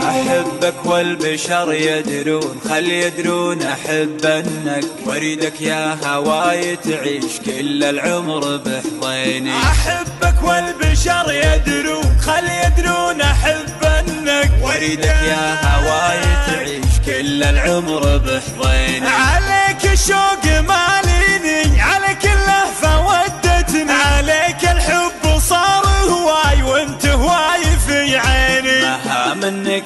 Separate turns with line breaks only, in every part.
أحبك والبشر يدرون، خل يدرون أحب أنك، واريدك يا هواي تعيش كل العمر بحضيني.
أحبك والبشر يدرون، خل يدرون أحب أنك،
واريدك يا هواي تعيش كل العمر بحضيني.
عليك الشوق ماليني، عليك اللهفة ودتني، عليك الحب صار هواي وانت هواي في عيني.
مها منك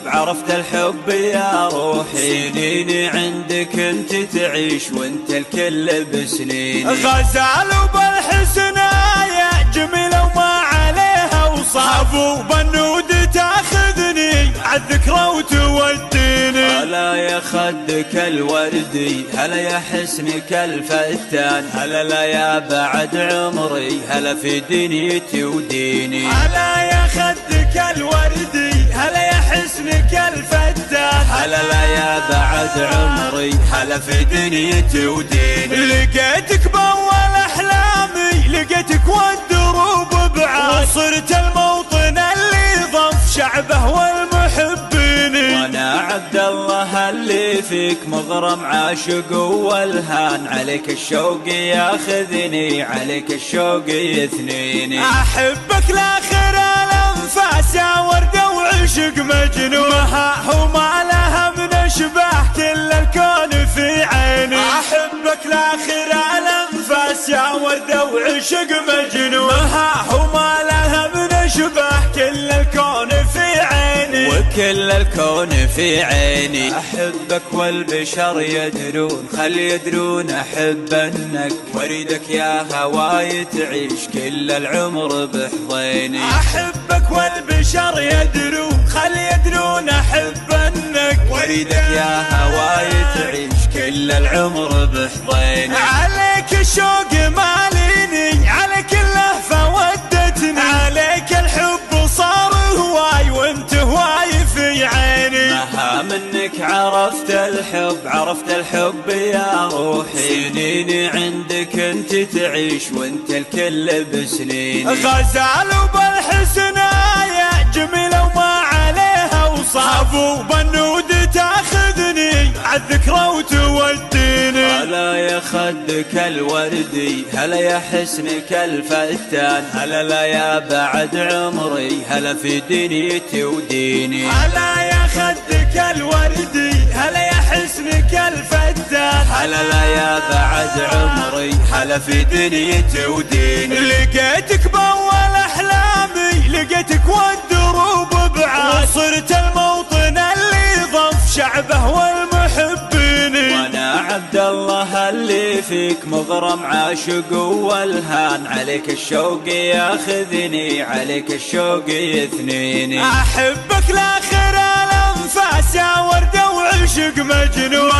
عرفت الحب يا روحي، سنيني عندك انت تعيش وانت الكل بسنيني.
غزال وبالحسنايا جميلة وما عليها وصاف، وبنود تاخذني عالذكرى وتوديني.
هلا يا خدك الوردي، هلا يا حسنك الفتان، هلا لا يا بعد عمري، هلا في دنيتي وديني.
هلا يا خدك الوردي، هلا يا حسنك الفتان،
هلا لا يا بعد عمري، هلا في دنيتي وديني.
لقيتك بأول أحلامي، لقيتك والدروب بعاد، وصرت الموطن اللي ضف شعبه والمحبين.
وانا عبد الله اللي فيك مغرم عاشق والهان، عليك الشوق ياخذني، عليك الشوق يثنيني.
أحبك لاخر الأنفاس يا وردة وعشق مجنون، وما لها من أشباه كل الكون في عيني. أحبك لاخر الأنفاس يا وردة وعشق مجنون، وما لها من أشباه كل الكون في عيني.
وكل الكون في عيني. أحبك والبشر يدرون، خل يدرون أحب أنك، واريدك يا هواي تعيش كل العمر بحضيني.
أحبك والبشر يدرون، خل يدرون أحب أنك،
واريدك يا هواي تعيش كل العمر بحضيني.
عليك الشوق ماليني، عليك اللهفة ودتني، عليك الحب صار هواي وانت هواي في عيني.
مها منك عرفت الحب يا روحي، سنيني عندك انت تعيش وانت الكل بسنيني.
غزال وبالحسنايا جميلة وما عليها وصاف، وبنود تاخذني عالذكرى وتوديني.
هلا يا خدك الوردي، هلا يا حسنك الفتان، هلا لا يا بعد عمري، هلا في دنيتي وديني.
هلا يا خدك الوردي، هلا يا حسنك الفتان،
هلا لا يا بعد عمري، هلا في دنيتي وديني.
لقيتك بأول أحلامي، لقيتك والدروب بعاد، وصرت الموطن اللي ضف شعبه والمحبين.
وانا عبد الله اللي فيك مغرم عاشق والهان، عليك الشوق ياخذني، عليك الشوق يثنيني.
أحبك لاخر الأنفاس يا وردة وعشق مجنون،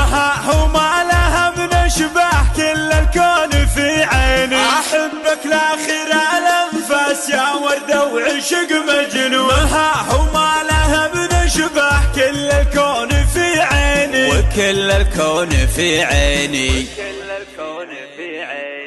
وما لها من أشباه كل الكون في عيني. أحبك لاخر الأنفاس يا وردة وعشق مجنون، وما لها من أشباه كل الكون في عيني.
وكل الكون في عيني.
وكل الكون في عيني.